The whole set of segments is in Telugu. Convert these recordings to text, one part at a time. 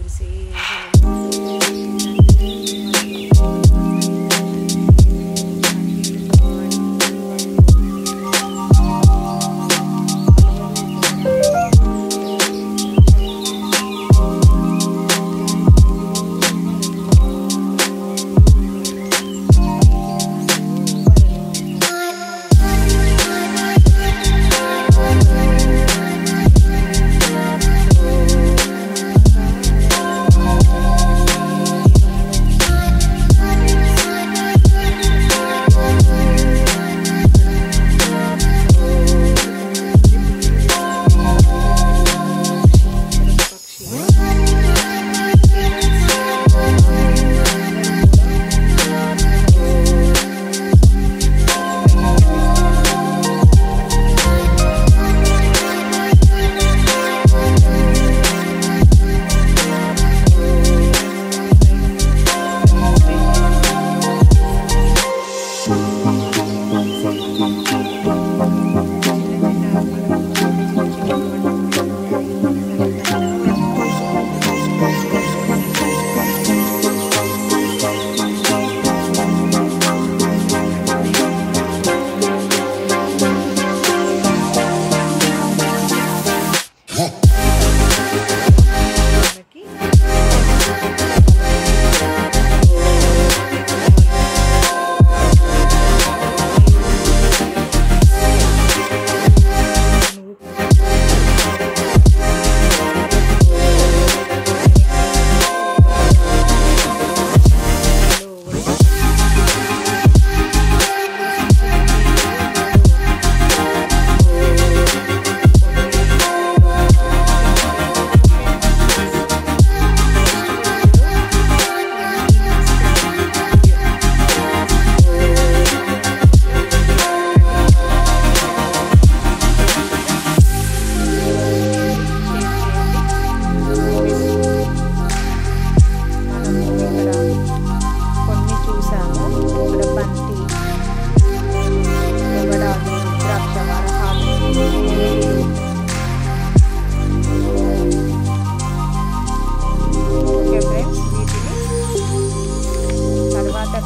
కురిసే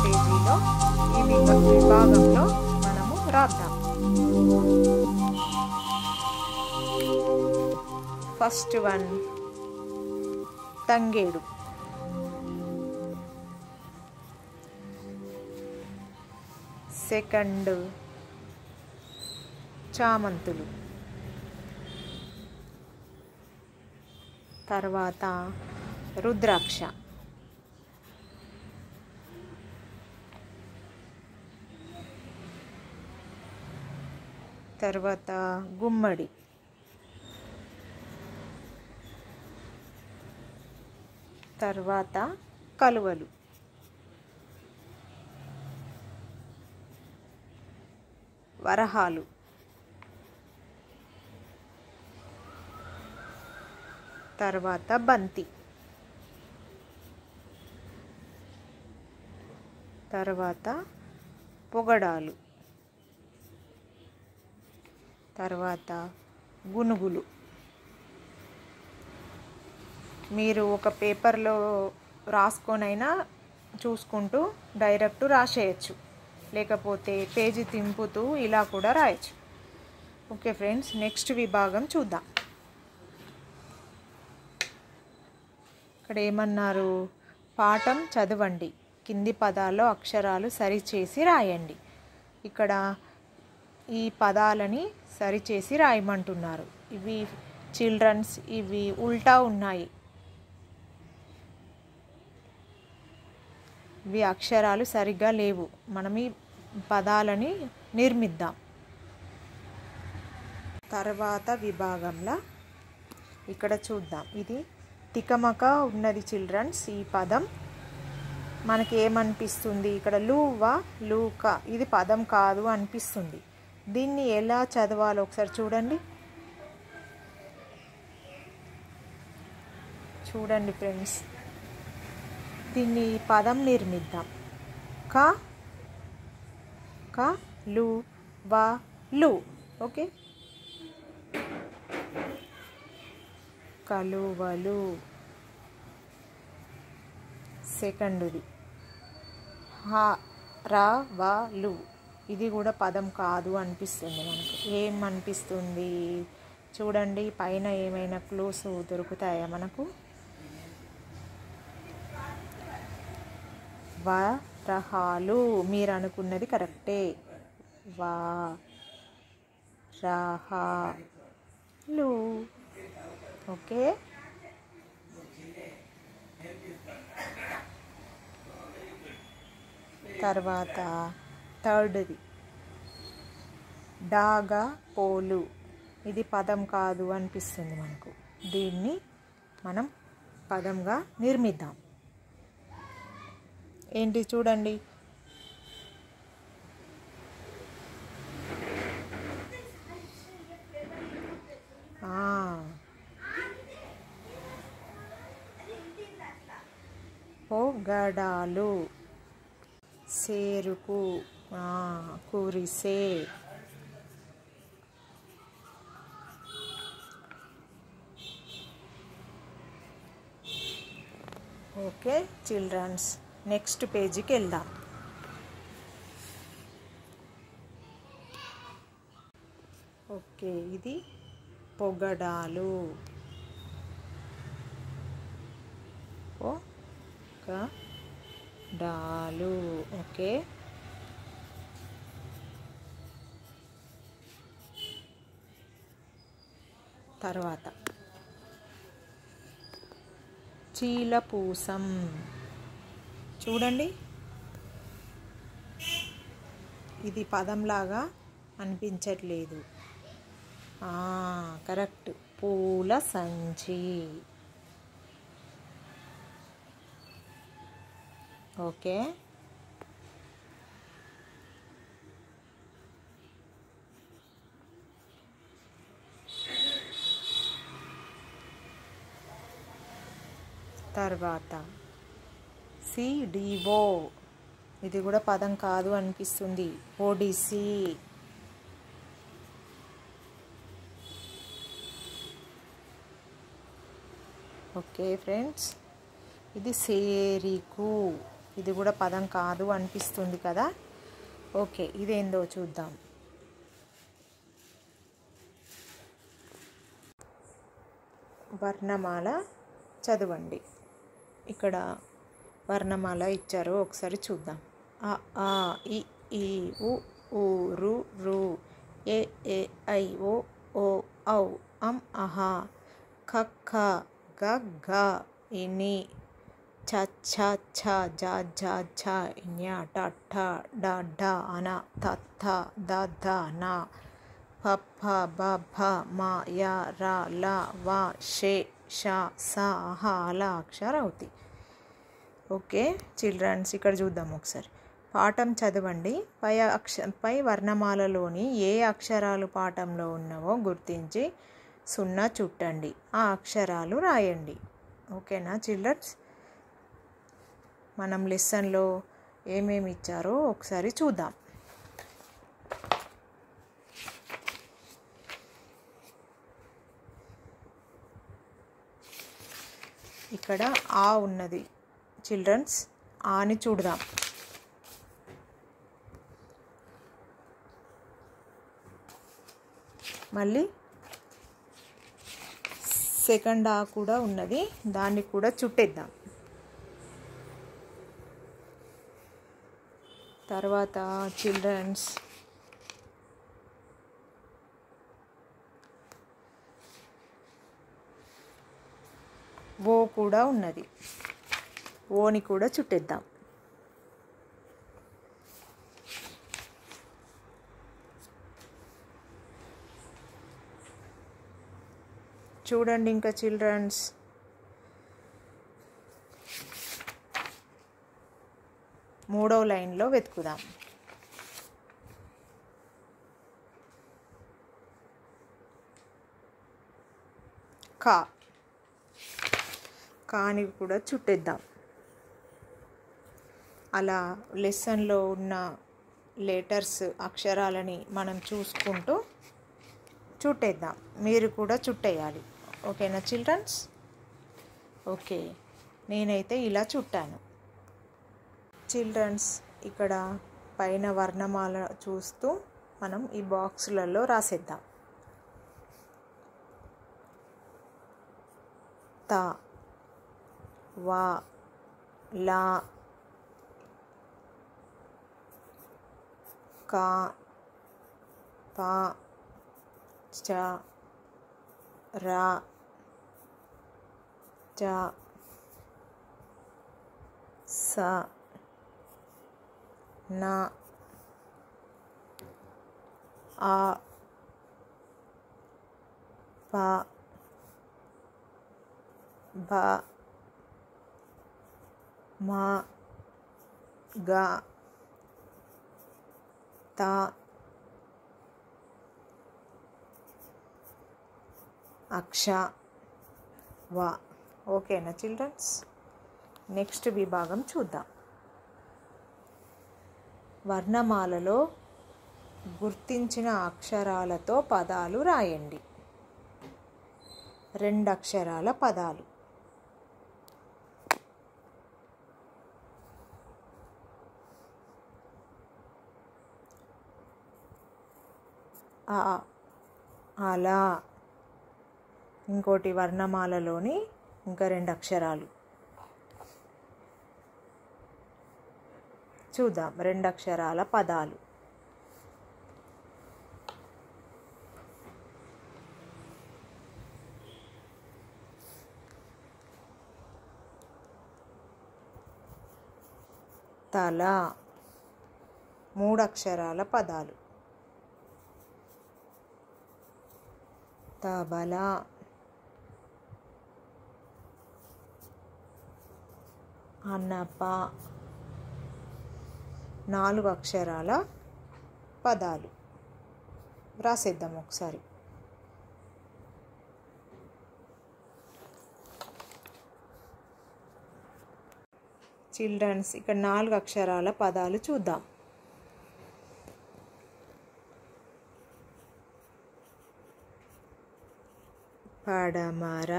పేజీలో ఈ విభాగంలో మనము రాద్దాం. ఫస్ట్ వన్ తంగేడు, సెకండ్ చామంతులు, తర్వాత రుద్రాక్ష, తర్వాత గుమ్మడి, తర్వాత కలువలు, వరహాలు, తర్వాత బంతి, తర్వాత పొగడాలు, తర్వాత గునుగులు. మీరు ఒక పేపర్లో రాసుకొనైనా చూసుకుంటూ డైరెక్ట్ రాసేయచ్చు, లేకపోతే పేజీ తింపుతూ ఇలా కూడా రాయొచ్చు. ఓకే ఫ్రెండ్స్, నెక్స్ట్ విభాగం చూద్దాం. ఇక్కడ ఏమన్నారు, పాఠం చదవండి, కింది పదాల్లో అక్షరాలు సరిచేసి రాయండి. ఇక్కడ ఈ పదాలని సరిచేసి రాయమంటున్నారు. ఇవి చిల్డ్రన్స్, ఇవి ఉల్టా ఉన్నాయి, ఇవి అక్షరాలు సరిగ్గా లేవు. మనం ఈ పదాలని నిర్మిద్దాం. తర్వాత విభాగంలో ఇక్కడ చూద్దాం. ఇది తికమక ఉన్నది చిల్డ్రన్స్. ఈ పదం మనకి ఏమనిపిస్తుంది, ఇక్కడ లూవా లూక, ఇది పదం కాదు అనిపిస్తుంది. దీన్ని ఎలా చదవాలో ఒకసారి చూడండి. చూడండి ఫ్రెండ్స్, దీన్ని పదం నిర్మిద్దాం. క క లు వ లు. ఓకే, కలువలు. సెకండ్ది హ రా వా లు, ఇది కూడా పదం కాదు అనిపిస్తుంది మనకు. ఏం అనిపిస్తుంది చూడండి, పైన ఏమైనా క్లూస్ దొరుకుతాయా మనకు? వరహాలు, మీరు అనుకున్నది కరెక్టే. వరహాలు. ఓకే, తర్వాత థర్డ్ది డాగా పోలు, ఇది పదం కాదు అనిపిస్తుంది మనకు. దీన్ని మనం పదంగా నిర్మిద్దాం. ఏంటి చూడండి, పొగడాలు, సేరుకు, కురిసే. ఓకే చిల్డ్రన్స్, నెక్స్ట్ పేజీకి వెళ్దాం. ఓకే, ఇది పొగడాలు. పొగడాలు. ఓకే, తర్వాత చీలపూసం. చూడండి, ఇది పదంలాగా అనిపించట్లేదు. కరెక్ట్, పూల సంచి. ఓకే, తర్వాత సిడిఓ, ఇది కూడా పదం కాదు అనిపిస్తుంది. ఒడిసి. ఓకే ఫ్రెండ్స్, ఇది సేరికు, ఇది కూడా పదం కాదు అనిపిస్తుంది కదా. ఓకే, ఇదేందో చూద్దాం. వర్ణమాల చదవండి. ఇక్కడ వర్ణమాల ఇచ్చారు, ఒకసారి చూద్దాం. అ ఆ ఇ ఈ ఉ ఊ రు రు ఏ ఏ ఐ ఓ ఓ ఔ అం అహ ఖ ఖ గ ఘ ఇని ఛ ఛ ఛ జ ఝ ఝ ఞ ట ఠ డ ఢ అన థ థ ద ధ న ఫ ఫ బ భ మ య ర ల వ షే ష స హ ల అక్షర అవుతాయి. ఓకే చిల్డ్రన్స్, ఇక్కడ చూద్దాం ఒకసారి. పాఠం చదవండి. పై వర్ణమాలలోని ఏ అక్షరాలు పాఠంలో ఉన్నవో గుర్తించి 0 చుట్టండి. ఆ అక్షరాలు రాయండి. ఓకేనా చిల్డ్రన్స్? మనం లెసన్లో ఏమేమి ఇచ్చారో ఒకసారి చూద్దాం. ఇక్కడ ఆ ఉన్నది చిల్డ్రన్స్, ఆని చూడదాం. మళ్ళీ సెకండ్ ఆ కూడా ఉన్నది, దాన్ని కూడా చుట్టేద్దాం. తర్వాత చిల్డ్రన్స్ ఓ కూడా ఉన్నది, ఓని కూడా చుట్టేద్దాం. చూడండి ఇంకా చిల్డ్రన్స్, మూడవ లైన్లో వెతుకుదాం. కాని కూడా చుట్టేద్దాం. అలా లెసన్లో ఉన్న లెటర్స్ అక్షరాలని మనం చూసుకుంటూ చుట్టేద్దాం. మీరు కూడా చుట్టేయాలి. ఓకేనా చిల్డ్రన్స్? ఓకే, నేనైతే ఇలా చుట్టాను. చిల్డ్రన్స్ ఇక్కడ పైన వర్ణమాల చూస్తూ మనం ఈ బాక్సులలో రాసేద్దాం. త, వా, లా, కా, పా, చ, రా, చ, స, నా, ఆ, పా, బా, మా, గా, తా, అక్ష, వా. ఓకేనా చిల్డ్రన్స్? నెక్స్ట్ విభాగం చూద్దాం. వర్ణమాలలో గుర్తించిన అక్షరాలతో పదాలు రాయండి. 2 అక్షరాల పదాలు. ఆ, అలా. ఇంకోటి వర్ణమాలలోని ఇంకా 2 అక్షరాలు చూద్దాం. 2 అక్షరాల పదాలు. తల. 3 అక్షరాల పదాలు. తబల. అన్నప. 4 అక్షరాల పదాలు. రాసేద్దాం ఒకసారి. చిల్డ్రన్స్ ఇక్కడ 4 అక్షరాల పదాలు చూద్దాం. పడమర.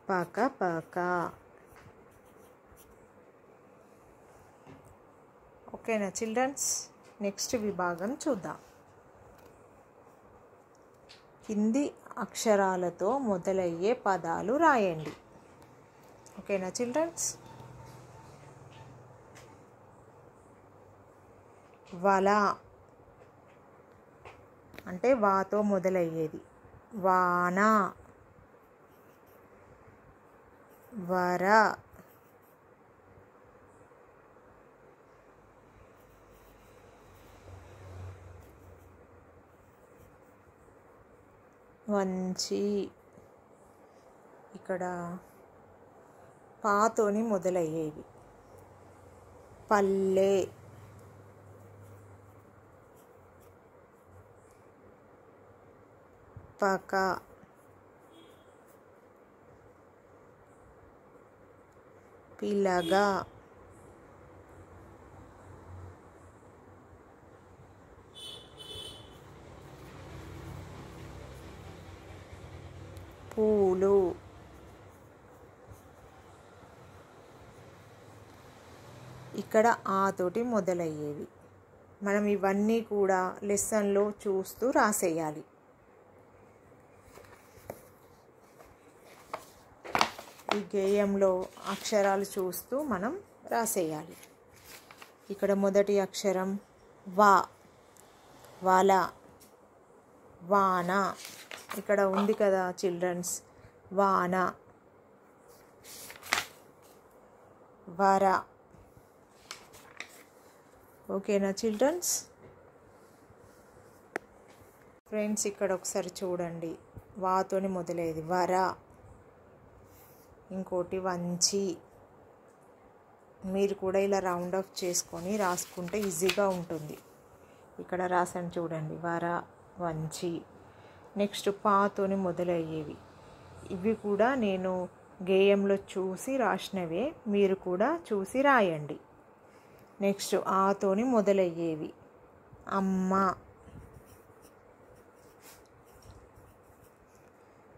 పక పక. ఓకేనా చిల్డ్రన్స్? నెక్స్ట్ విభాగం చూద్దాం. కింది అక్షరాలతో మొదలయ్యే పదాలు రాయండి. ఓకేనా చిల్డ్రన్స్? వల అంటే వాతో మొదలయ్యేది. వాన. వర. వంచి. ఇక్కడ పాతోని మొదలయ్యేవి. పల్లె. పక. పిలగ. పూలు. ఇక్కడ ఆ తోటి మొదలయ్యేవి. మనం ఇవన్నీ కూడా లెసన్లో చూస్తూ రాసేయాలి. ఈ గేయంలో అక్షరాలు చూస్తూ మనం రాసేయాలి. ఇక్కడ మొదటి అక్షరం వా. వల. వాన. ఇక్కడ ఉంది కదా చిల్డ్రన్స్, వాన. వర. ఓకేనా చిల్డ్రన్స్? ఫ్రెండ్స్ ఇక్కడ ఒకసారి చూడండి. వాతోని మొదలయ్యేది వర. ఇంకోటి వంచి. మీరు కూడా ఇలా రౌండ్ ఆఫ్ చేసుకొని రాసుకుంటే ఈజీగా ఉంటుంది. ఇక్కడ రాసాను చూడండి, వర, వంచి. నెక్స్ట్ పాతోని మొదలయ్యేవి. ఇవి కూడా నేను గేయంలో చూసి రాసినవే, మీరు కూడా చూసి రాయండి. నెక్స్ట్ ఆతోని మొదలయ్యేవి. అమ్మ.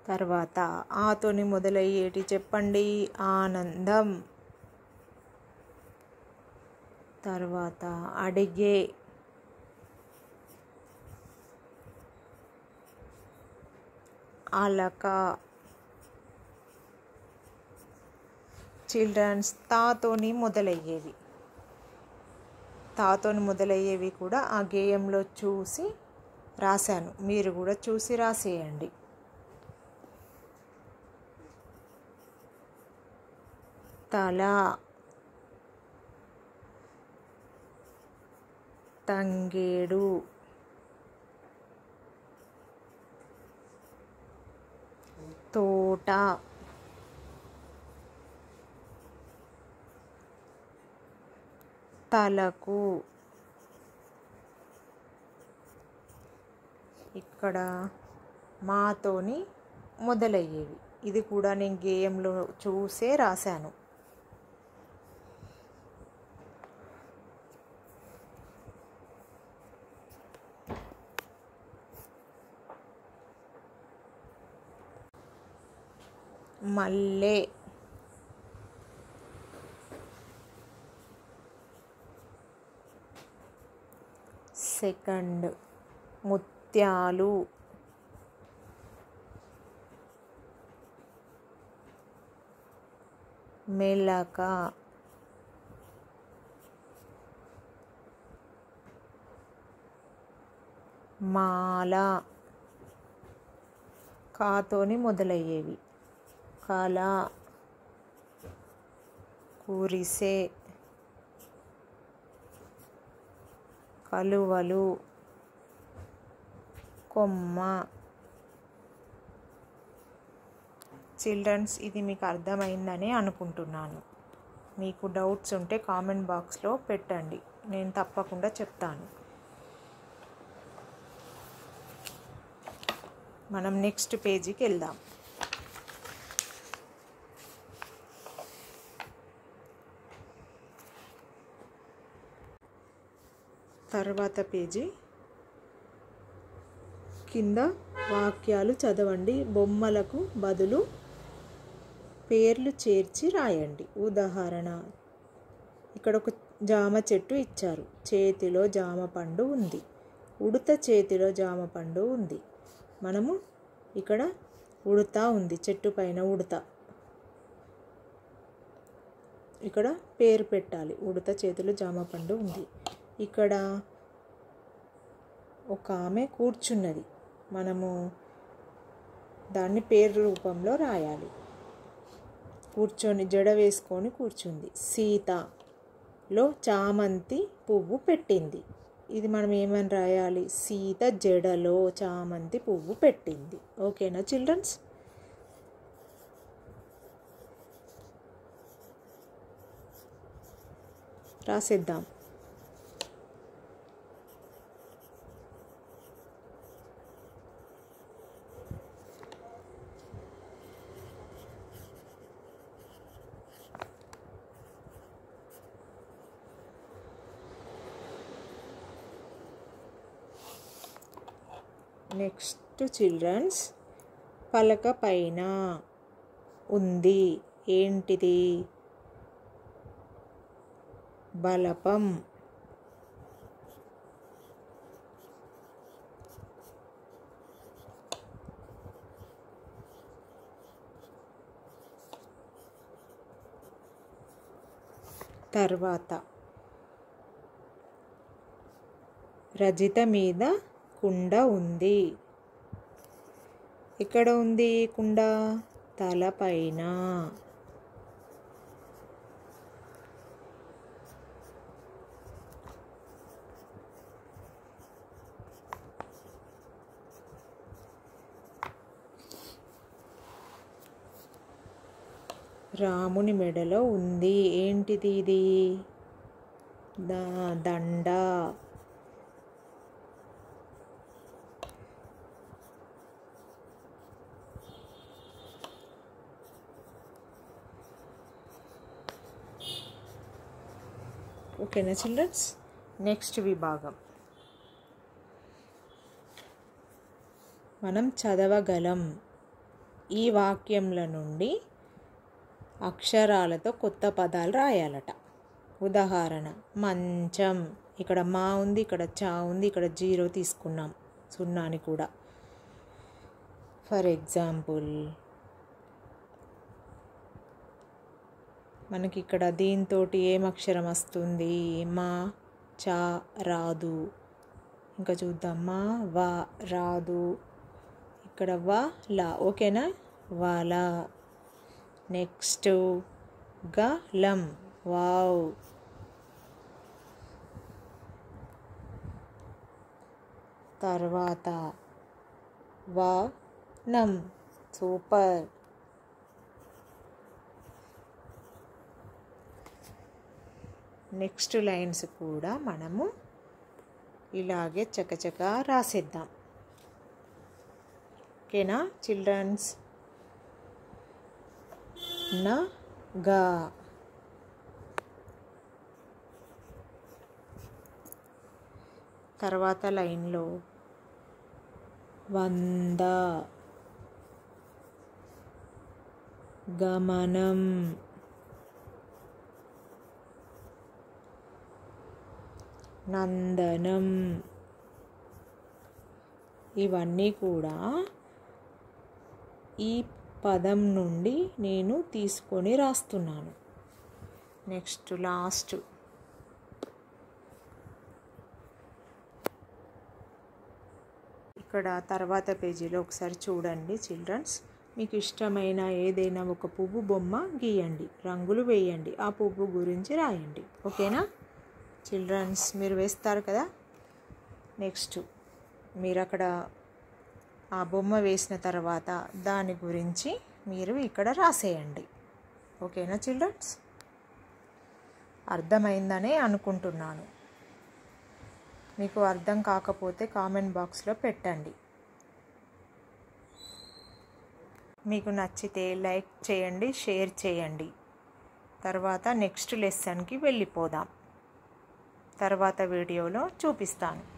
తర్వాత ఆతోని మొదలయ్యేటి చెప్పండి. ఆనందం. తర్వాత అడిగే, అలక. చిల్డ్రన్స్, తాతోని మొదలయ్యేవి కూడా ఆ గేయంలో చూసి రాశాను. మీరు కూడా చూసి రాసేయండి. తల, తంగేడు, తోట, తలకు. ఇక్కడ మాతోని మొదలయ్యేవి. ఇది కూడా నేను గేయంలో చూసే రాశాను. మల్లె, సెకండ్. ముత్యాలు, మెలక, మాల. కాతోని మొదలయ్యేవి. కల, కురిసే, కలువలు, కొమ్మ. చిల్డ్రన్స్, ఇది మీకు అర్థమైందని అనుకుంటున్నాను. మీకు డౌట్స్ ఉంటే కామెంట్ బాక్స్లో పెట్టండి, నేను తప్పకుండా చెప్తాను. మనం నెక్స్ట్ పేజీకి వెళ్దాం. తర్వాత పేజీ కింద వాక్యాలు చదవండి. బొమ్మలకు బదులు పేర్లు చేర్చి రాయండి. ఉదాహరణ, ఇక్కడ ఒక జామ చెట్టు ఇచ్చారు. చేతిలో జామ పండు ఉంది. ఉడత చేతిలో జామ పండు ఉంది. మనము ఇక్కడ ఉడత ఉంది, చెట్టు పైన ఉడత. ఇక్కడ పేరు పెట్టాలి. ఉడత చేతిలో జామ పండు ఉంది. ఇక్కడ ఒక ఆమె కూర్చున్నది. మనము దాన్ని పేరు రూపంలో రాయాలి. కూర్చొని జడ వేసుకొని కూర్చుంది. సీతలో చామంతి పువ్వు పెట్టింది. ఇది మనం ఏమని రాయాలి? సీత జడలో చామంతి పువ్వు పెట్టింది. ఓకేనా చిల్డ్రన్స్? రాసేద్దాం. నెక్స్ట్ చిల్డ్రన్స్, పలక పైన ఉంది. ఏంటిది? బలపం. తర్వాత రజిత మీద కుండ ఉంది. ఎక్కడ ఉంది కుండ? తలపైన. రాముని మెడలో ఉంది. ఏంటిది ఇది? దండ. ఓకేనా చిల్డ్రన్స్? నెక్స్ట్ విభాగం మనం చదవగలం. ఈ వాక్యంల నుండి అక్షరాలతో కొత్త పదాలు రాయాలట. ఉదాహరణ, మంచం. ఇక్కడ మా ఉంది, ఇక్కడ చా ఉంది, ఇక్కడ 0 తీసుకున్నాం, సున్నాని కూడా. ఫర్ ఎగ్జాంపుల్, మనకి ఇక్కడ దీంతో ఏం అక్షరం వస్తుంది? మా, చా రాదు. ఇంకా చూద్దాం, మా, వా రాదు. ఇక్కడ వా, లా. ఓకేనా? వాలా. నెక్స్ట్ గలం. వావ్. తర్వాత వనం. సూపర్. నెక్స్ట్ లైన్స్ కూడా మనము ఇలాగే చకచకా రాసేద్దాం. ఓకేనా చిల్డ్రన్స్? నగా. తర్వాత లైన్లో 100. గమనం. నందనం. ఇవన్నీ కూడా ఈ పదం నుండి నేను తీసుకొని రాస్తున్నాను. నెక్స్ట్ లాస్ట్ ఇక్కడ తర్వాత పేజీలో ఒకసారి చూడండి చిల్డ్రన్స్. మీకు ఇష్టమైన ఏదైనా ఒక పువ్వు బొమ్మ గీయండి, రంగులు వేయండి, ఆ పువ్వు గురించి రాయండి. ఓకేనా చిల్డ్రన్స్? మీరు వేస్తారు కదా. నెక్స్ట్ మీరు అక్కడ ఆ బొమ్మ వేసిన తర్వాత దాని గురించి మీరు ఇక్కడ రాసేయండి. ఓకేనా చిల్డ్రన్స్? అర్థమైందనే అనుకుంటున్నాను. మీకు అర్థం కాకపోతే కామెంట్ బాక్స్లో పెట్టండి. మీకు నచ్చితే లైక్ చేయండి, షేర్ చేయండి. తర్వాత నెక్స్ట్ లెసన్కి వెళ్ళిపోదాం. తర్వాత వీడియోలో చూపిస్తాను.